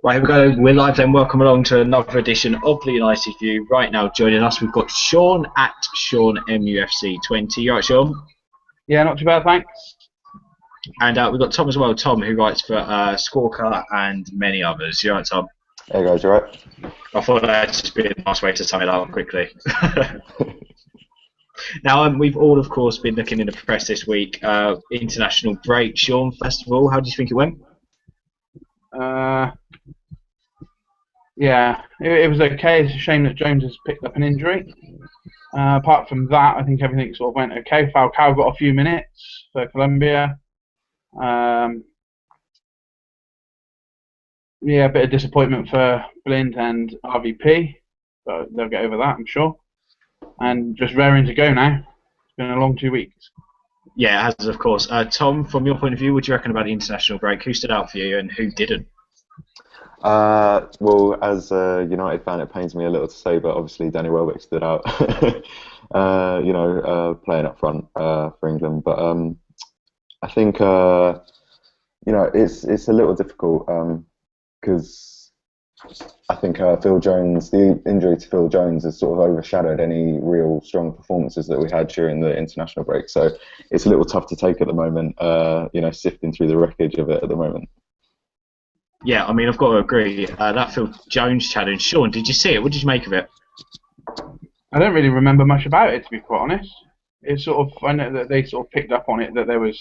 Right, here we go. We're live then. Welcome along to another edition of the United View. Right now, joining us, we've got Sean at Sean MUFC20. You right, Sean? Yeah, not too bad, thanks. And we've got Tom as well. Tom, who writes for Squawka and many others. You right, Tom? Hey guys, you right? I thought that'd just be a nice way to sum it up quickly. Now, we've all, of course, been looking in the press this week. International break. Sean, first of all, how do you think it went? Yeah, it was okay. It's a shame that Jones has picked up an injury. Apart from that, I think everything sort of went okay. Falcao got a few minutes for Colombia. Yeah, a bit of disappointment for Blind and RVP, but they'll get over that, I'm sure. And just raring to go now. It's been a long 2 weeks. Yeah, it has, of course. Tom, from your point of view, what do you reckon about the international break? Who stood out for you and who didn't? Well, as a United fan, it pains me a little to say, but obviously Danny Welbeck stood out. Playing up front for England. But I think it's a little difficult because I think Phil Jones, the injury to Phil Jones, has sort of overshadowed any real strong performances that we had during the international break. So it's a little tough to take at the moment. Sifting through the wreckage of it at the moment. Yeah, I mean, I've got to agree. That Phil Jones challenge. Sean, did you see it? What did you make of it? I don't really remember much about it, to be quite honest. It's sort of, I know that they sort of picked up on it that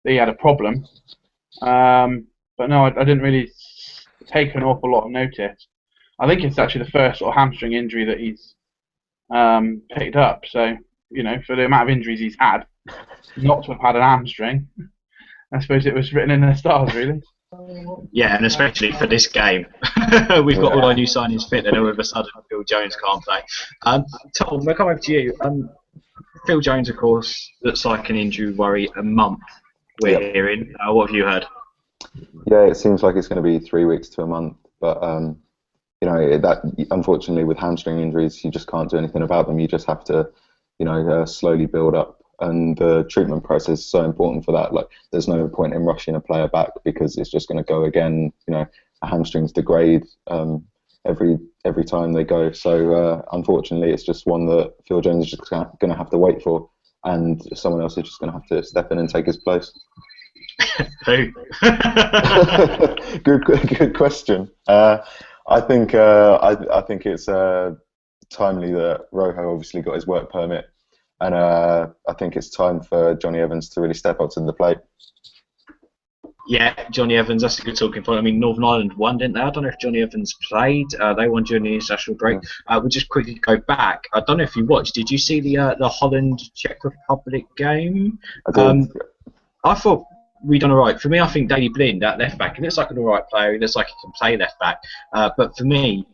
he had a problem, but no, I didn't really take an awful lot of notice. I think it's actually the first sort of hamstring injury that he's picked up. So for the amount of injuries he's had, not to have had an hamstring, I suppose it was written in the stars, really. Yeah, and especially for this game. We've got all our new signings fit, and all of a sudden Phil Jones can't play. Tom, we'll come over to you. Phil Jones, of course, looks like an injury worry a month, we're hearing. What have you heard? Yeah, it seems like it's going to be 3 weeks to a month, but that unfortunately with hamstring injuries, you just can't do anything about them. You just have to, slowly build up. And the treatment process is so important for that. Like, there's no point in rushing a player back because it's just going to go again. Hamstrings degrade every time they go. So unfortunately, it's just one that Phil Jones is just going to have to wait for, and someone else is just going to have to step in and take his place. Who? Good question. I think it's timely that Rojo obviously got his work permit. And I think it's time for Johnny Evans to really step up to the plate. Yeah, Johnny Evans, that's a good talking point. I mean, Northern Ireland won, didn't they? I don't know if Johnny Evans played. They won during the international break. We'll just quickly go back. I don't know if you watched. Did you see the Holland-Czech Republic game? I did. I thought we done all right. For me, I think Daley Blind, that left-back, he looks like an all right player. He looks like he can play left-back. But for me,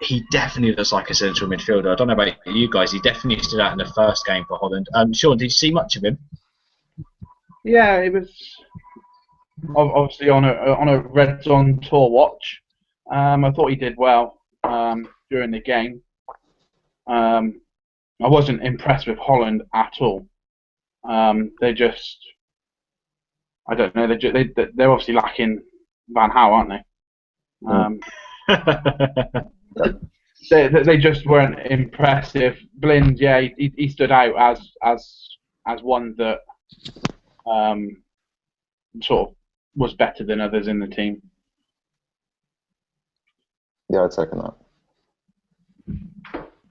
he definitely looks like a central midfielder. I don't know about you guys. He definitely stood out in the first game for Holland. Sean, did you see much of him? Yeah, it was obviously on a Reds on tour watch. I thought he did well during the game. I wasn't impressed with Holland at all. They just, I don't know. They're obviously lacking Van Gaal, aren't they? They just weren't impressive. Blind, yeah, he stood out as one that sort of was better than others in the team. Yeah, I'd second that.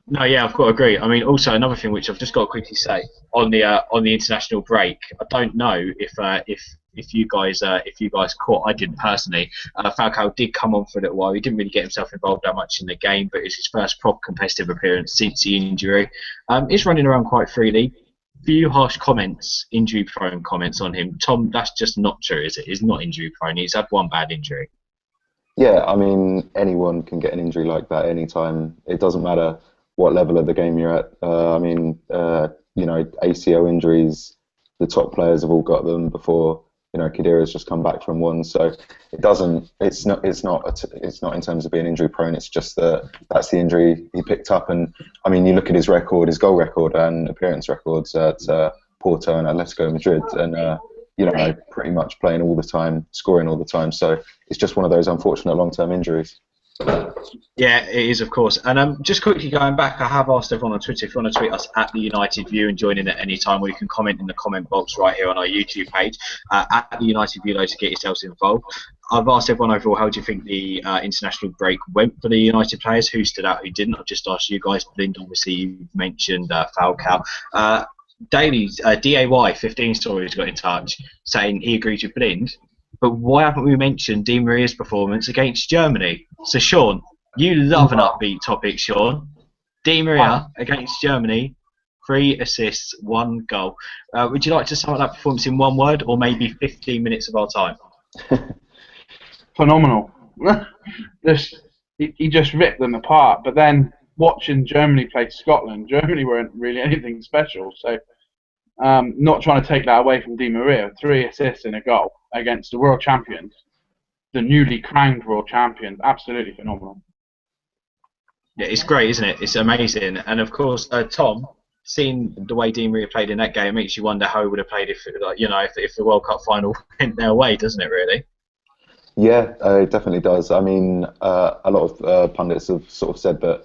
No, yeah, I've got to agree. I mean, also another thing which I've just got to quickly say on the international break. I don't know if you guys caught. I didn't personally. Falcao did come on for a little while. He didn't really get himself involved that much in the game, but it's his first proper competitive appearance since the injury. He's running around quite freely. Few harsh comments, injury-prone comments on him. Tom, that's just not true, is it? He's not injury-prone. He's had one bad injury. Yeah, I mean, anyone can get an injury like that anytime. It doesn't matter what level of the game you're at. ACL injuries, the top players have all got them before. Khedira's just come back from one, so it doesn't. It's not in terms of being injury prone. It's just that's the injury he picked up. And I mean, you look at his record, his goal record and appearance records at Porto and Atletico Madrid, and pretty much playing all the time, scoring all the time. So it's just one of those unfortunate long-term injuries. Yeah, it is, of course. And just quickly going back, I have asked everyone on Twitter if you want to tweet us at the United View and join in at any time, or you can comment in the comment box right here on our YouTube page at the United View though, to get yourselves involved. I've asked everyone overall, how do you think the international break went for the United players? Who stood out, who didn't? I've just asked you guys. Blind, obviously, you mentioned Falcao. Daly's DAY 15 stories got in touch saying he agrees with Blind. But why haven't we mentioned Di Maria's performance against Germany? So, Sean, you love an upbeat topic, Sean. Di Maria against Germany, 3 assists, 1 goal. Would you like to sum up that performance in one word, or maybe 15 minutes of our time? Phenomenal. He just ripped them apart. But then watching Germany play Scotland, Germany weren't really anything special. So not trying to take that away from Di Maria, 3 assists and a goal against the world champions, the newly crowned world champions. Absolutely phenomenal. Yeah, it's great, isn't it? It's amazing. And of course, Tom, seeing the way Di Maria played in that game makes you wonder how he would have played if the World Cup final went their way, doesn't it? Really? Yeah, it definitely does. I mean, a lot of pundits have sort of said that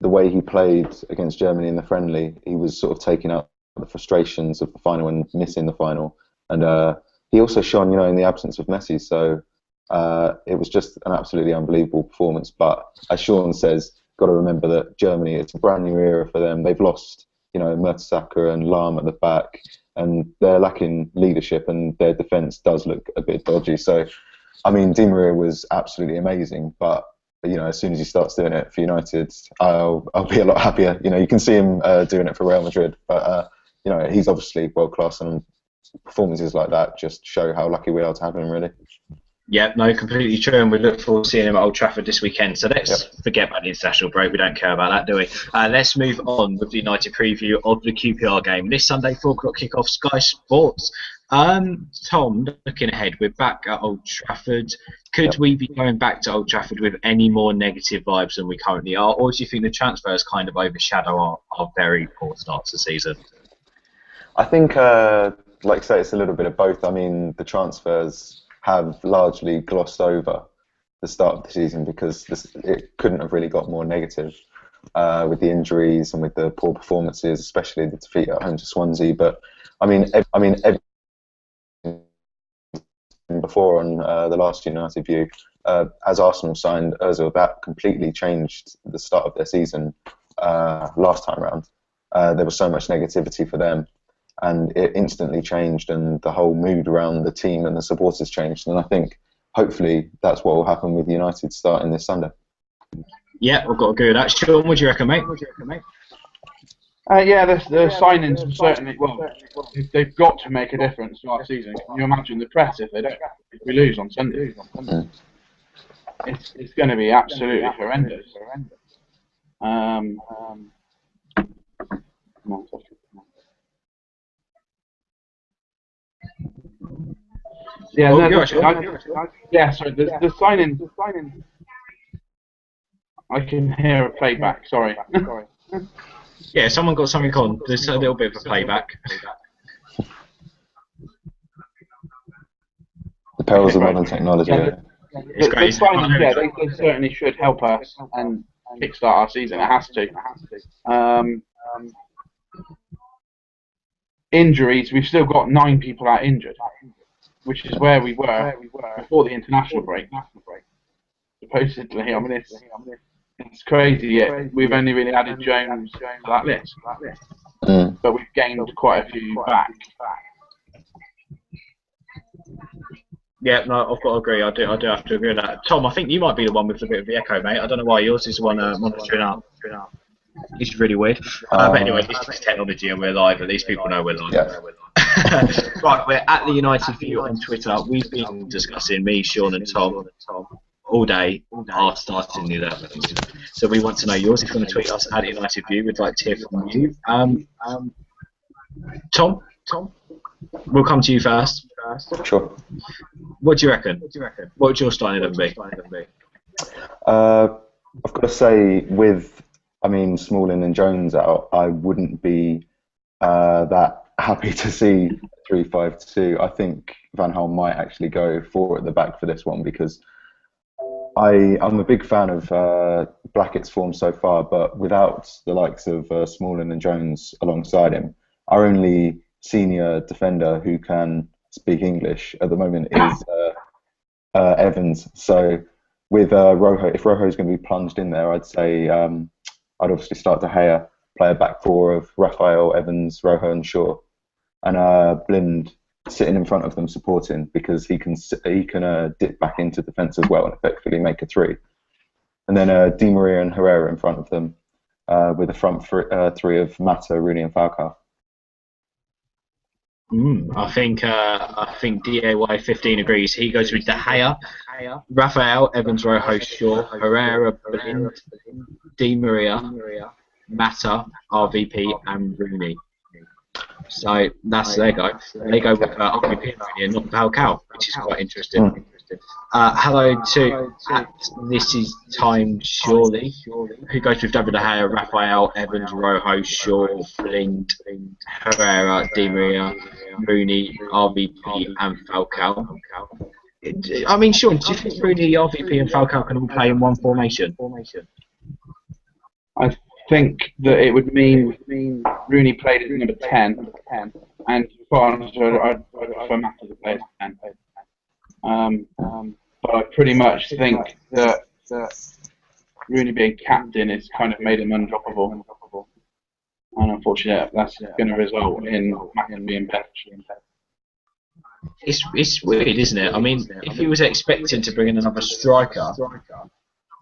the way he played against Germany in the friendly, he was sort of taking out the frustrations of the final and missing the final. And he also shone, in the absence of Messi. So it was just an absolutely unbelievable performance. But as Sean says, got to remember that Germany, it's a brand new era for them. They've lost, Mertesacker and Lahm at the back, and they're lacking leadership, and their defence does look a bit dodgy. So, I mean, Di Maria was absolutely amazing, but as soon as he starts doing it for United, I'll be a lot happier. You can see him doing it for Real Madrid, but he's obviously world class, and performances like that just show how lucky we are to have him, really. Yeah, no, completely true, and we look forward to seeing him at Old Trafford this weekend. So let's forget about the international break. We don't care about that, do we? Let's move on with the United preview of the QPR game. This Sunday, 4 o'clock kickoff, Sky Sports. Tom, looking ahead, we're back at Old Trafford. Could we be going back to Old Trafford with any more negative vibes than we currently are, or do you think the transfers kind of overshadow our very poor start to the season? I think, like I say, it's a little bit of both. I mean, the transfers have largely glossed over the start of the season because it couldn't have really got more negative with the injuries and with the poor performances, especially the defeat at home to Swansea. But I mean, before on the last United View, as Arsenal signed Ozil, that completely changed the start of their season last time round. There was so much negativity for them, and it instantly changed, and the whole mood around the team and the supporters changed. And I think hopefully that's what will happen with United starting this Sunday. Yeah, we've got to agree with that. Sean, what do you reckon, mate? Yeah, the signings will certainly. Well, they've got to make a difference to our season. Can you imagine the press if they don't? If we lose on Sunday, it's going to be absolutely horrendous. Yeah, sorry. The signing. I can hear a playback. Sorry. Yeah, someone got something on. There's a little bit of a playback. The perils of modern technology. It's great. They certainly should help us and kickstart our season. It has to. Injuries. We've still got 9 people out injured, which is where we were before the international break. Supposedly, I mean, it's crazy. Yeah, we've only really added Jones to that list, but we've gained quite a few back. Yeah, no, I've got to agree. I do have to agree with that. Tom, I think you might be the one with a bit of the echo, mate. I don't know why yours is the one monitoring up. It's really weird. But anyway, this is technology and we're live. At least people know we're live. Yeah. Right, we're at the United View on Twitter. We've been discussing, me, Sean and Tom, all day, our starting 11s. So we want to know yours. If you want to tweet us at United View, we'd like to hear from you. Tom, we'll come to you first. Sure. What do you reckon? What would your starting 11 be? I've got to say, with Smalling and Jones out, I wouldn't be that happy to see 3-5-2. I think Van Gaal might actually go 4 at the back for this one because I'm a big fan of Blackett's form so far, but without the likes of Smalling and Jones alongside him, our only senior defender who can speak English at the moment is Evans. So with Rojo, if Rojo is going to be plunged in there, I'd say I'd obviously start De Gea, play a back 4 of Raphael, Evans, Rojo, and Shaw, and Blind sitting in front of them supporting because he can dip back into defence as well and effectively make a 3. And then Di Maria and Herrera in front of them with a front 3 of Mata, Rooney, and Falcao. I think DAY15 agrees. He goes with De Gea, Raphael, Evans, Rojo, Shaw, Herrera, Blind, Di Maria, Mata, RVP, and Rooney. So they go. They go with RVP and Rooney and not Falcao, which is quite interesting. Hello to This Is Time Surely, who goes with David De Gea, Raphael, Evans, Rojo, Shaw, Blind, Herrera, Di Maria, Rooney, RVP, and Falcao. I mean, Sean, do you think Rooney, RVP, and Falcao can all play in one formation? I think that it would mean Rooney played as number 10, and I'd prefer Mata to play as 10. But I pretty much think that Rooney being captain has kind of made him undroppable, and unfortunately that's going to result in Mata being benched. It's weird, isn't it? I mean, if he was expecting to bring in another striker,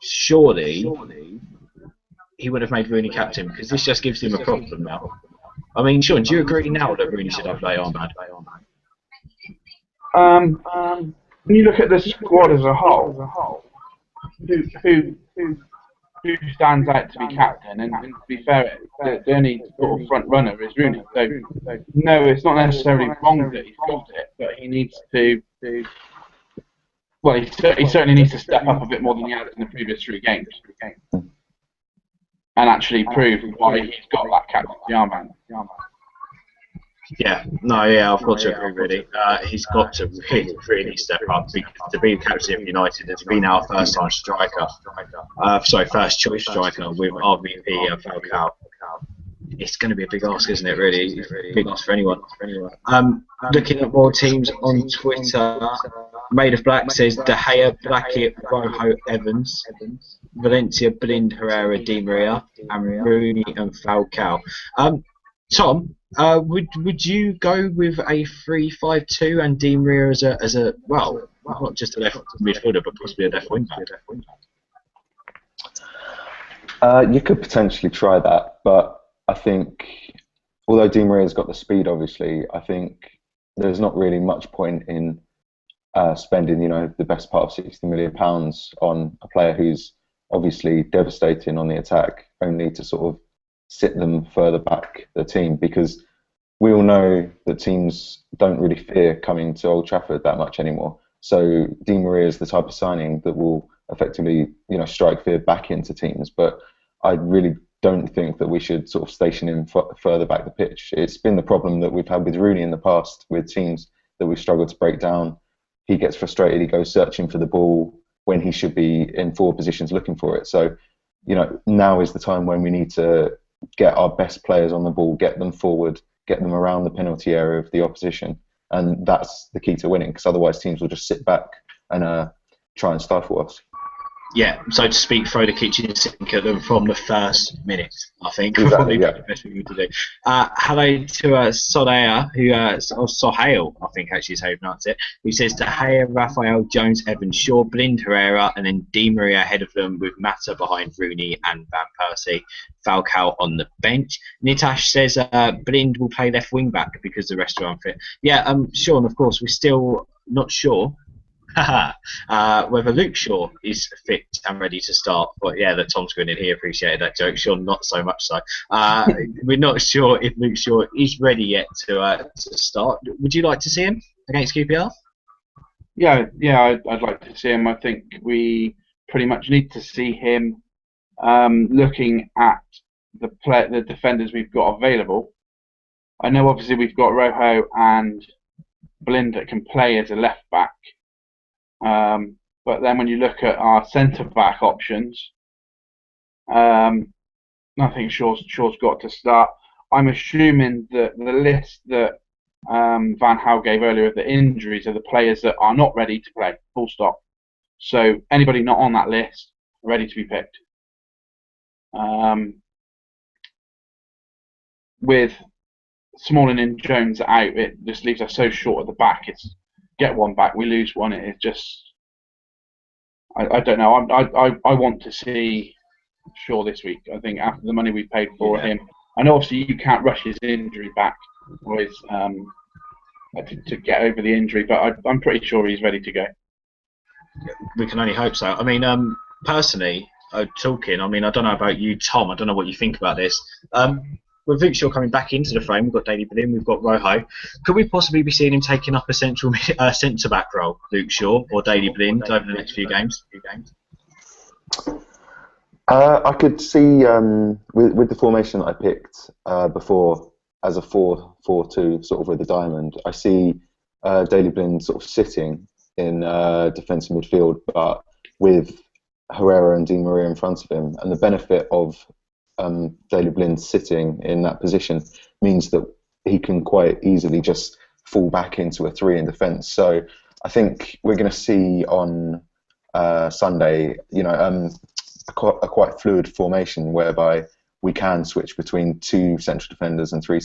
surely he would have made Rooney captain, because this just gives him a problem now. I mean, Sean, do you agree now that Rooney should have play armband? When you look at the squad as a whole, who stands out to be captain? And to be fair, the only sort of front runner is Rooney. So no, it's not necessarily wrong that he's got it, but he needs to. Well, he certainly needs to step up a bit more than he has in the previous 3 games. And actually prove why he's got that captaincy armband. I've got to agree, really. He's got to really step up, because to be the captain of United and to be now first choice striker with RVP and Falcao, it's going to be a big ask, isn't it, really? Big ask for anyone. Looking at more teams on Twitter, Made of Black says De Gea, Blackett, Rojo, Evans, Valencia, Blind, Herrera, Di Maria, and Rooney and Falcao. Tom, would you go with a 3-5-2 and Di Maria as a well, not just a left midfielder, but possibly a left wing back? You could potentially try that, but I think, although Di Maria's got the speed, obviously, I think there's not really much point in spending, the best part of £60 million on a player who's obviously devastating on the attack, only to sort of sit them further back the team, because we all know that teams don't really fear coming to Old Trafford that much anymore. So Di Maria is the type of signing that will effectively, strike fear back into teams. But I really don't think that we should sort of station him further back the pitch. It's been the problem that we've had with Rooney in the past, with teams that we've struggled to break down. He gets frustrated, he goes searching for the ball when he should be in forward positions looking for it. So, now is the time when we need to get our best players on the ball, get them forward, get them around the penalty area of the opposition. And that's the key to winning, because otherwise teams will just sit back and try and stifle us. Yeah, so to speak, throw the kitchen sink at them from the first minute, I think. Exactly, the best thing to do. Hello to Sohail, or Sohail, I think actually is how you pronounce it, who says De Gea, Raphael, Jones, Evans, Shaw, Blind, Herrera, and then Di Maria ahead of them with Mata behind Rooney and Van Persie. Falcao on the bench. Nitash says Blind will play left wing back because the rest are unfit. Yeah, Sean, of course, we're still not sure whether Luke Shaw is fit and ready to start. But yeah, that Tom's grinning, he appreciated that joke. Sean, not so much so. We're not sure if Luke Shaw is ready yet to start. Would you like to see him against QPR? Yeah, I'd like to see him. I think we pretty much need to see him looking at the defenders we've got available. I know obviously we've got Rojo and Blind that can play as a left back. But then when you look at our centre back options, I think Shaw's got to start. I'm assuming that the list that Van Gaal gave earlier of the injuries are the players that are not ready to play, full stop. So anybody not on that list, ready to be picked. With Smalling and Jones out, it just leaves us so short at the back. It's get one back, we lose one. It's just, I don't know. I want to see Shaw this week. I think after the money we paid for him, I know obviously you can't rush his injury back with to get over the injury, but I'm pretty sure he's ready to go. We can only hope so. I mean, personally, talking, I mean, I don't know about you, Tom. I don't know what you think about this. With Luke Shaw coming back into the frame, we've got Daley Blind, we've got Rojo. Could we possibly be seeing him taking up a central centre-back role, Luke Shaw or Daley Blind, over the next few games? I could see, with the formation that I picked before as a 4-4-2, sort of with a diamond, I see Daley Blind sort of sitting in defensive midfield, but with Herrera and Di Maria in front of him. And the benefit of Daley Blind sitting in that position means that he can quite easily just fall back into a 3 in defence. So I think we're going to see on Sunday, a quite fluid formation whereby we can switch between 2 central defenders and 3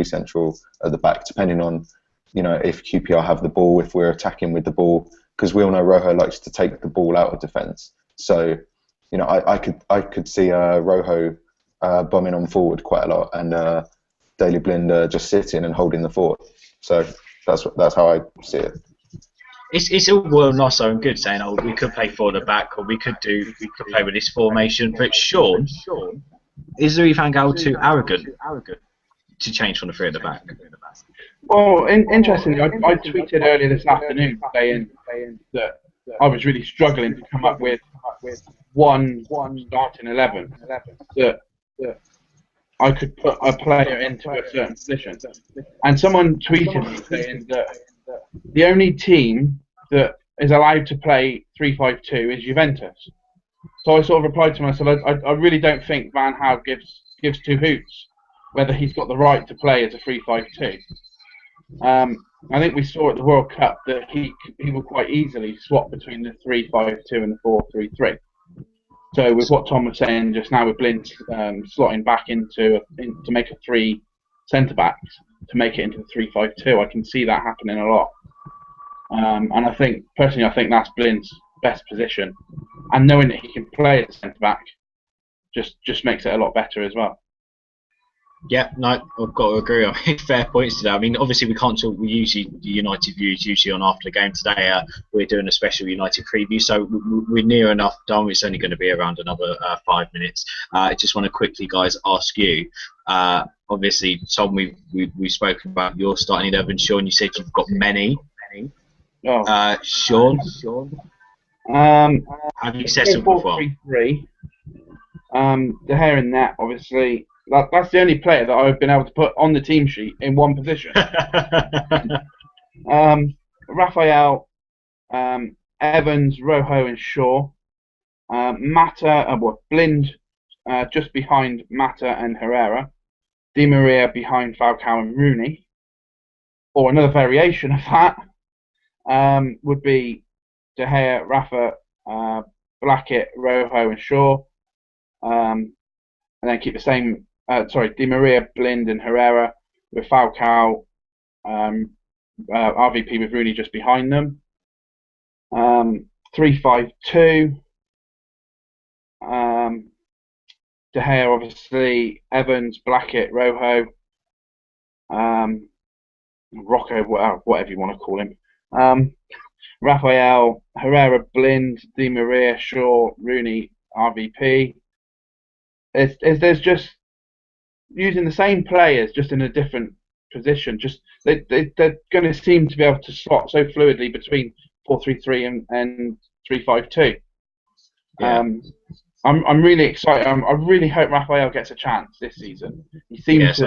central at the back, depending on if QPR have the ball, if we're attacking with the ball, because we all know Rojo likes to take the ball out of defence. So I could see Rojo bombing on forward quite a lot, and Daley Blind just sitting and holding the fort. So that's how I see it. It's all well nice and good saying, oh, we could play 4 at the back, or we could play with this formation. But Sean, is Louis van Gaal too arrogant to change from the 3 at the back? Well, interestingly, I tweeted earlier this afternoon saying that I was really struggling to come up with one starting 11 that I could put a player into a certain position. And someone tweeted me saying that the only team that is allowed to play 3-5-2 is Juventus. So I sort of replied to myself, I really don't think Van Gaal gives 2 hoots whether he's got the right to play as a 3-5-2. I think we saw at the World Cup that he will quite easily swap between the 3-5-2 and the 4-3-3. So with what Tom was saying just now, with Blind slotting back to make a 3 centre backs to make it into the 3-5-2, I can see that happening a lot. And I think that's Blind's best position. And knowing that he can play as centre back just makes it a lot better as well. Yeah, no, I've got to agree. I mean, fair points to that. I mean, obviously we can't talk. We usually the United views usually on after the game. Today we're doing a special United preview, so we're near enough done. It's only going to be around another 5 minutes. I just want to quickly, guys, ask you. Obviously, Tom, we've spoken about your starting 11. Sean, you said you've got many. Oh. Sean, have you settled before? 4-3-3. De Gea in net, obviously. That's the only player that I've been able to put on the team sheet in one position. Raphael, Evans, Rojo, and Shaw. Blind just behind Mata and Herrera. Di Maria behind Falcao and Rooney. Or another variation of that would be De Gea, Rafa, Blackett, Rojo, and Shaw. And then keep the same. Di Maria, Blind, and Herrera with Falcao, RVP with Rooney just behind them. 3-5-2. De Gea, obviously, Evans, Blackett, Rojo, Rocco, whatever you want to call him. Raphael, Herrera, Blind, Di Maria, Shaw, Rooney, RVP. There's just using the same players just in a different position. Just they're going to seem to be able to slot so fluidly between 4-3-3 and 3-5-2. Yeah. I'm really excited. I really hope Raphael gets a chance this season. He seems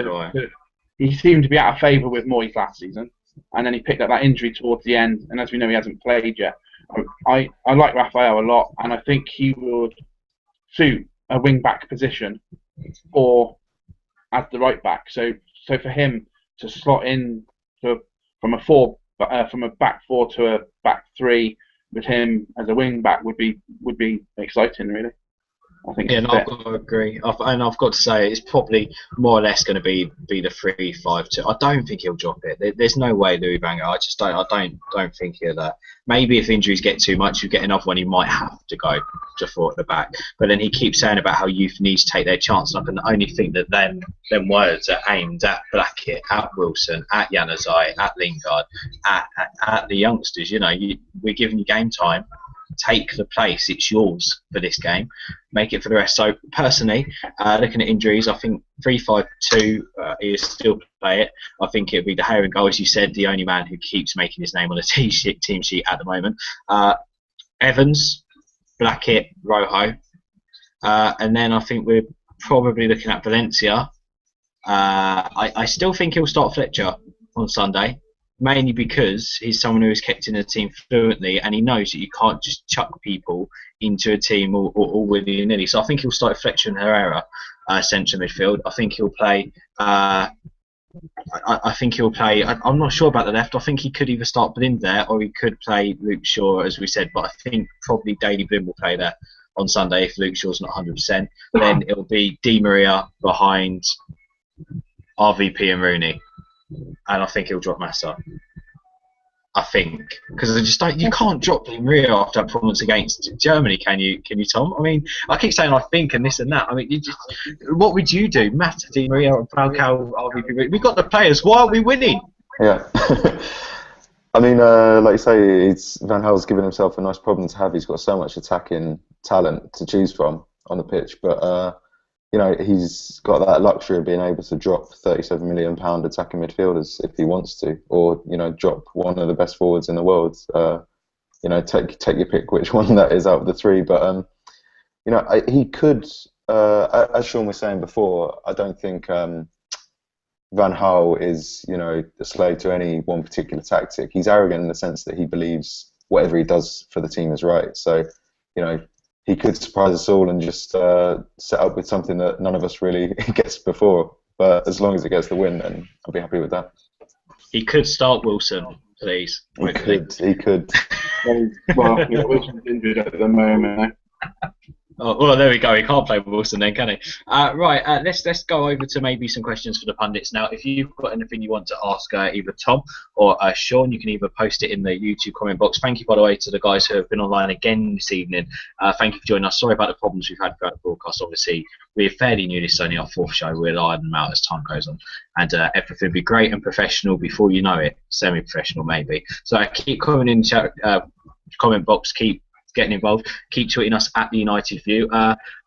he seemed to be out of favour with Moyes last season, and then he picked up that injury towards the end, and as we know, he hasn't played yet. I like Raphael a lot, and I think he would suit a wing-back position or as the right-back. So for him to slot in from a back four to a back three with him as a wing-back would be exciting, really. I think. Yeah, and I've got to agree. And I've got to say, it's probably more or less going to be the 3-5-2. I don't think he'll drop it. There's no way Louis van Gaal. I just don't. I don't think he'll. Maybe if injuries get too much, you get another one. He might have to go to four at the back. But then he keeps saying about how youth needs to take their chance. And I can only think that them words are aimed at Blackett, at Wilson, at Januzaj, at Lingard, at the youngsters. You know, we're giving you game time. Take the place, it's yours for this game. Make it for the rest. So personally, looking at injuries, I think 3-5-2 is still play it. I think it'll be De Gea in goal, as you said, the only man who keeps making his name on the team sheet at the moment. Evans, Blackett, Rojo, and then I think we're probably looking at Valencia. I still think he'll start Fletcher on Sunday. Mainly because he's someone who is kept in a team fluently, and he knows that you can't just chuck people into a team all willy-nilly. So I think he'll start Fletcher and Herrera central midfield. I think he'll play. I think he'll play. I'm not sure about the left. I think he could either start Blind there, or he could play Luke Shaw, as we said. But I think probably Daley Blind will play there on Sunday if Luke Shaw's not 100%. Then it'll be Di Maria behind RVP and Rooney. And I think he'll drop Massa. I think because I just don't. You can't drop Di Maria after that performance against Germany, can you? Can you, Tom? I mean, I keep saying I think and this and that. I mean, what would you do, Massa, Di Maria, Falcao, RVP? We've got the players. Why are we winning? Yeah. I mean, like you say, Van Gaal's given himself a nice problem to have. He's got so much attacking talent to choose from on the pitch, but. You know, he's got that luxury of being able to drop £37 million attacking midfielders if he wants to, or drop one of the best forwards in the world. Take your pick which one that is out of the three. But he could, as Sean was saying before, I don't think Van Gaal is a slave to any one particular tactic. He's arrogant in the sense that he believes whatever he does for the team is right. So he could surprise us all and just set up with something that none of us really gets before. But as long as it gets the win, then I'll be happy with that. He could start Wilson, please. He could. Well, Wilson's injured at the moment. Oh, well, there we go. He can't play with Wilson then, can he? Right, let's go over to maybe some questions for the pundits now. If you've got anything you want to ask either Tom or Sean, you can either post it in the YouTube comment box. Thank you, by the way, to the guys who have been online again this evening. Thank you for joining us. Sorry about the problems we've had throughout the broadcast. Obviously, we're fairly new. This is only our fourth show. We'll iron them out as time goes on. And everything will be great and professional before you know it. Semi-professional, maybe. So keep commenting in the comment box. Keep getting involved. Keep tweeting us at the United View.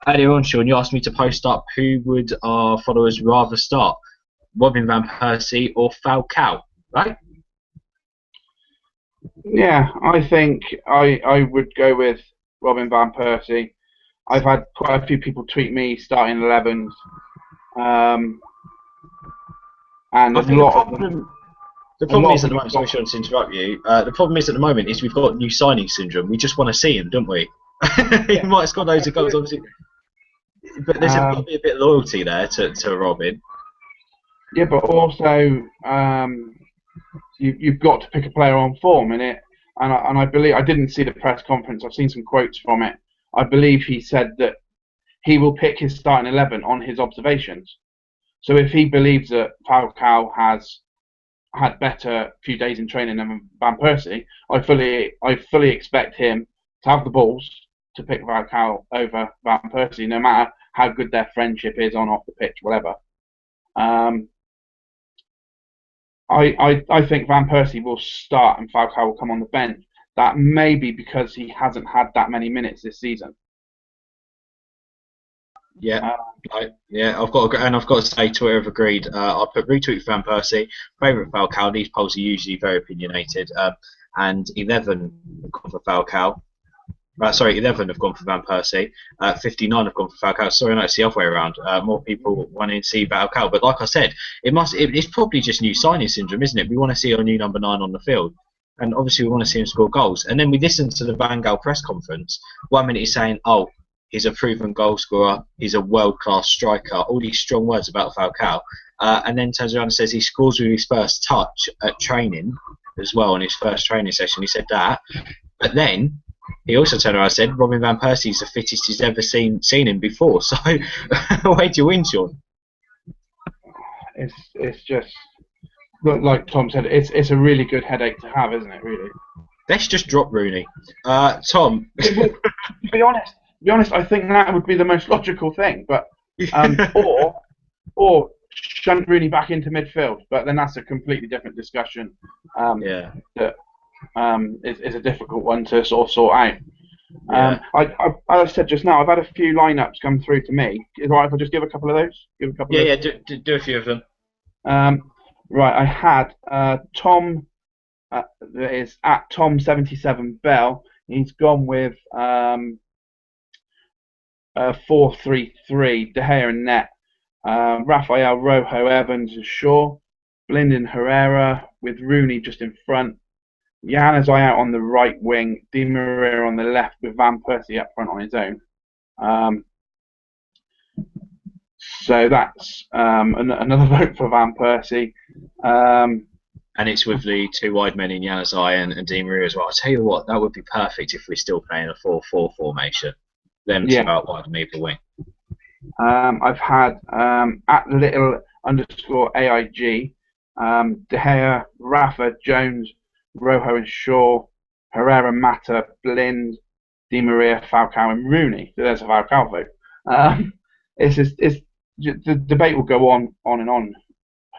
Earlier on, Sean, you asked me to post up who would our followers rather start, Robin van Persie or Falcao, right? Yeah, I think I would go with Robin van Persie. I've had quite a few people tweet me starting 11s, and there's a lot of them. The problem is at the moment, sorry Sean to interrupt you, the problem is at the moment is we've got new signing syndrome. We just want to see him, don't we? He might have scored loads of goals, obviously. But there's got to be a bit of loyalty there to Robin. Yeah, but also you've got to pick a player on form in it. And I believe, I didn't see the press conference, I've seen some quotes from it. I believe he said that he will pick his starting 11 on his observations. So if he believes that Falcao has had better few days in training than Van Persie, I fully expect him to have the balls to pick Falcao over Van Persie, no matter how good their friendship is on off the pitch, whatever. I think Van Persie will start and Falcao will come on the bench. That may be because he hasn't had that many minutes this season. Yeah, I've got to say, Twitter have agreed. I put retweet for Van Persie, favourite Falcao. These polls are usually very opinionated, and 11 for Falcao. Sorry, 11 have gone for Van Persie. 59 have gone for Falcao. Sorry, no, it's the other way around. More people wanting to see Falcao. But like I said, it's probably just new signing syndrome, isn't it? We want to see our new number 9 on the field. And obviously we want to see him score goals. And then we listened to the Van Gaal press conference. 1 minute he's saying, oh, he's a proven goal scorer. He's a world-class striker. All these strong words about Falcao. And then turns around and says he scores with his first touch at training as well, in his first training session. He said that. But then he also turned around and said Robin Van Persie's the fittest he's ever seen him before. So where do you win, Sean? It's just, like Tom said, it's a really good headache to have, isn't it? Really. Let's just drop Rooney. Tom. To be honest, I think that would be the most logical thing. But or shunt Rooney back into midfield. But then that's a completely different discussion. That is a difficult one to sort out. As I said just now, I've had a few lineups come through to me. Is it right if I just give a couple of those? Do a few of them. Right, I had Tom. That is at Tom77 Bell. He's gone with 4-3-3. De Gea and net. Rafael, Rojo, Evans, and Shaw. Blind and Herrera with Rooney just in front. Januzaj out on the right wing, Di Maria on the left with Van Persie up front on his own. So that's another vote for Van Persie. And it's with the two wide men in Januzaj and Di Maria as well. I'll tell you what, that would be perfect if we're still playing a 4-4 formation. Them two out wide and me the wing. I've had at little_AIG, De Gea, Rafa, Jones, Rojo and Shaw, Herrera, Mata, Blind, Di Maria, Falcao and Rooney. So there's a Falcao vote. The debate will go on and on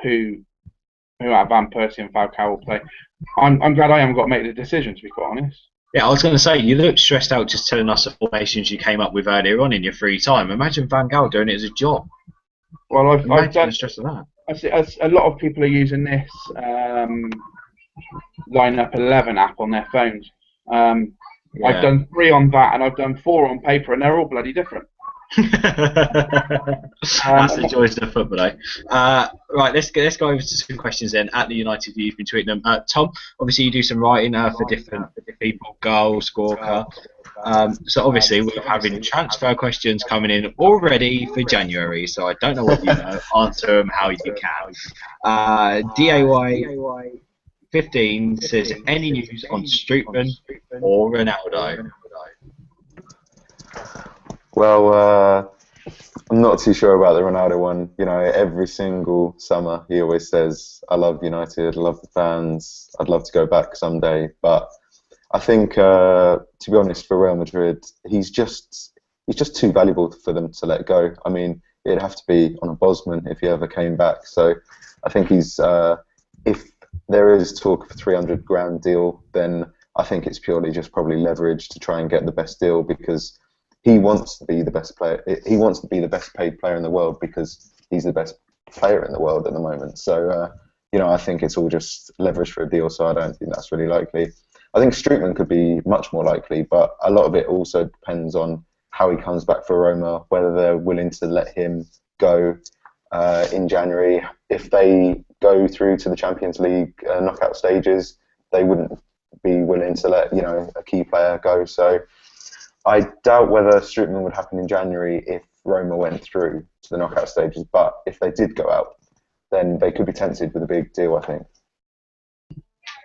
who out of Van Persie and Falcao will play. I'm glad I haven't got to make the decision, to be quite honest. Yeah, I was going to say, you look stressed out just telling us the formations you came up with earlier on in your free time. Imagine Van Gaal doing it as a job. Well, I've done the stress of that. I see, a lot of people are using this Lineup 11 app on their phones. I've done 3 on that, and I've done 4 on paper, and they're all bloody different. That's the joys of football, eh? Right, let's go over to some questions then. At the United View, you've been tweeting them. Tom, obviously you do some writing for different people, goal, scorer. So obviously we're having transfer questions coming in already for January. So I don't know what you know. Answer them how you can. DAY15 says, any news on Strootman or Ronaldo? Well, I'm not too sure about the Ronaldo one. You know, every single summer he always says, I love United, I love the fans, I'd love to go back someday. But I think, to be honest, for Real Madrid, he's just too valuable for them to let go. I mean, it'd have to be on a Bosman if he ever came back. So I think he's, if there is talk of a 300 grand deal, then I think it's purely just probably leverage to try and get the best deal, because he wants to be the best player. He wants to be the best paid player in the world because he's the best player in the world at the moment. So, you know, I think it's all just leverage for a deal, so I don't think that's really likely. I think Strootman could be much more likely, but a lot of it also depends on how he comes back for Roma, whether they're willing to let him go in January. If they go through to the Champions League knockout stages, they wouldn't be willing to let, you know, a key player go. So I doubt whether Strootman would happen in January if Roma went through to the knockout stages, but if they did go out, then they could be tempted with a big deal, I think.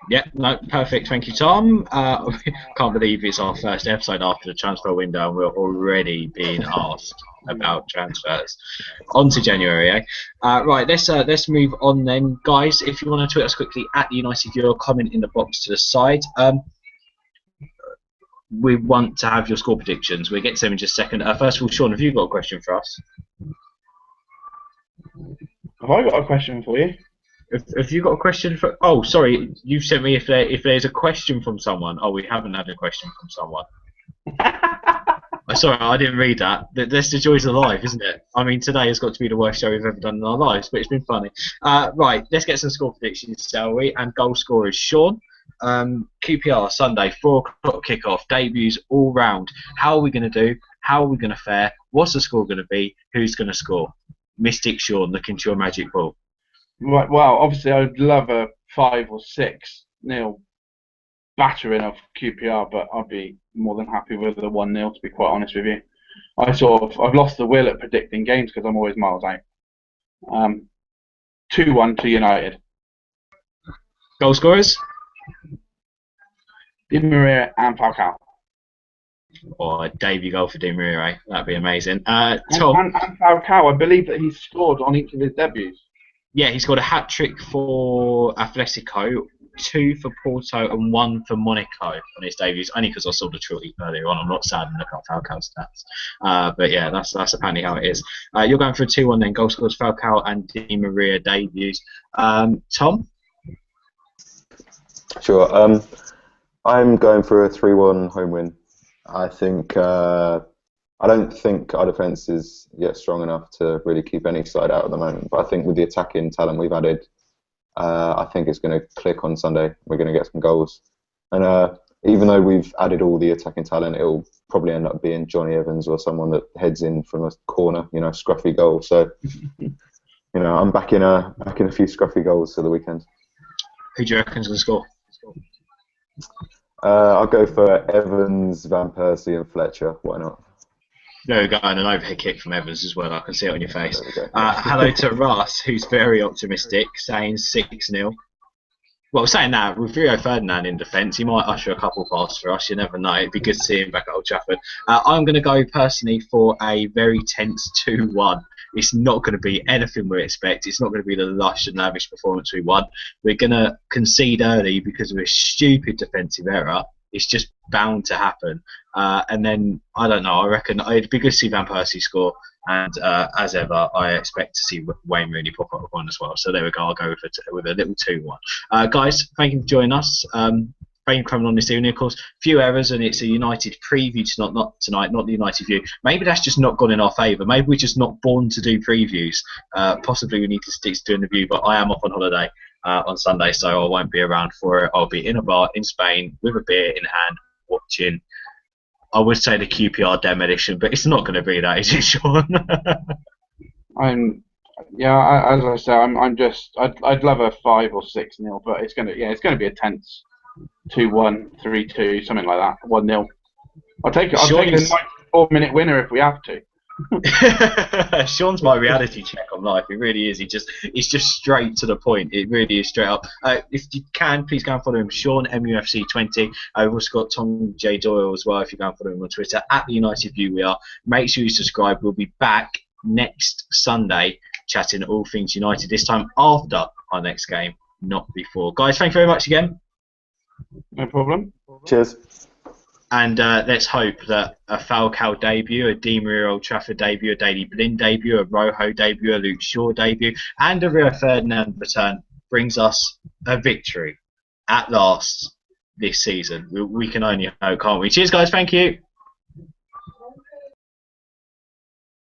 Yeah, no, perfect. Thank you, Tom. Can't believe it's our first episode after the transfer window and we're already being asked about transfers. On to January, eh? Right, let's move on then. Guys, if you want to tweet us quickly at the United Viewer, comment in the box to the side. We want to have your score predictions. We'll get to them in just a second. First of all, Sean, have you got a question for us? Have I got a question for you? Have you got a question for... Oh, sorry, you sent me if there's a question from someone. Oh, we haven't had a question from someone. Sorry, I didn't read that. That's the joys of life, isn't it? I mean, today has got to be the worst show we've ever done in our lives, but it's been funny. Right, let's get some score predictions, shall we? And goal scorer is Sean. QPR Sunday, 4 o'clock kickoff, debuts all round. How are we going to do? How are we going to fare? What's the score going to be? Who's going to score? Mystic Sean, look into your magic ball. Right. Well, obviously, I'd love a 5 or 6-0 battering of QPR, but I'd be more than happy with a 1-0. To be quite honest with you, I've lost the will at predicting games because I'm always miles out. 2-1 to United. Goal scorers? Di Maria and Falcao. Or debut goal for Di Maria. That'd be amazing. And Tom? And Falcao, I believe that he's scored on each of his debuts. Yeah, he scored a hat-trick for Atletico, 2 for Porto and 1 for Monaco on his debuts, only because I saw the tweet earlier on. I'm not sad and look up Falcao's stats. But yeah, that's apparently how it is. You're going for a 2-1 then. Goal scores Falcao and Di Maria debuts. Tom? Sure. I'm going for a 3-1 home win. I think I don't think our defence is yet strong enough to really keep any side out at the moment. But I think with the attacking talent we've added, I think it's going to click on Sunday. We're going to get some goals. And even though we've added all the attacking talent, it'll probably end up being Johnny Evans or someone that heads in from a corner, scruffy goal. So, I'm backing a few scruffy goals for the weekend. Who do you reckon's going to score? I'll go for Evans, Van Persie, and Fletcher. Why not? There we go, and an overhead kick from Evans as well. I can see it on your face. Hello to Russ, who's very optimistic, saying 6-0. Well, saying that, with Rio Ferdinand in defence, he might usher a couple past for us. You never know. It'd be good to see him back at Old Trafford. I'm going to go personally for a very tense 2-1. It's not going to be anything we expect. It's not going to be the lush and lavish performance we want. We're going to concede early because of a stupid defensive error. It's just bound to happen. And then, I don't know, I reckon it'd be good to see Van Persie score. And as ever, I expect to see Wayne Rooney pop up with one as well. So there we go. I'll go with a little 2-1. Guys, thank you for joining us. Thank you for coming on this evening. Of course, few errors, and it's a United preview not tonight, not the United view. Maybe that's just not gone in our favour. Maybe we're just not born to do previews. Possibly we need to stick to doing the view, but I am off on holiday on Sunday, so I won't be around for it. I'll be in a bar in Spain with a beer in hand, watching, I would say, the QPR demolition, but it's not going to be that, is it, Sean? As I say, I'd love a 5 or 6-0, but it's going to be a tense 2-1, 3-2, something like that, 1-0. I'll take a 94-minute winner if we have to. Sean's my reality check on life. It really is. It's just straight to the point. It really is straight up. If you can, please go and follow him, Sean MUFC20. We've also got Tom J Doyle as well. If you go and follow him on Twitter at the United View, we are. Make sure you subscribe. We'll be back next Sunday chatting all things United. This time after our next game, not before. Guys, thank you very much again. No problem. Cheers. And let's hope that a Falcao debut, a Di Maria Old Trafford debut, a Daley Blind debut, a Rojo debut, a Luke Shaw debut, and a Rio Ferdinand return brings us a victory at last this season. We can only hope, can't we? Cheers, guys. Thank you.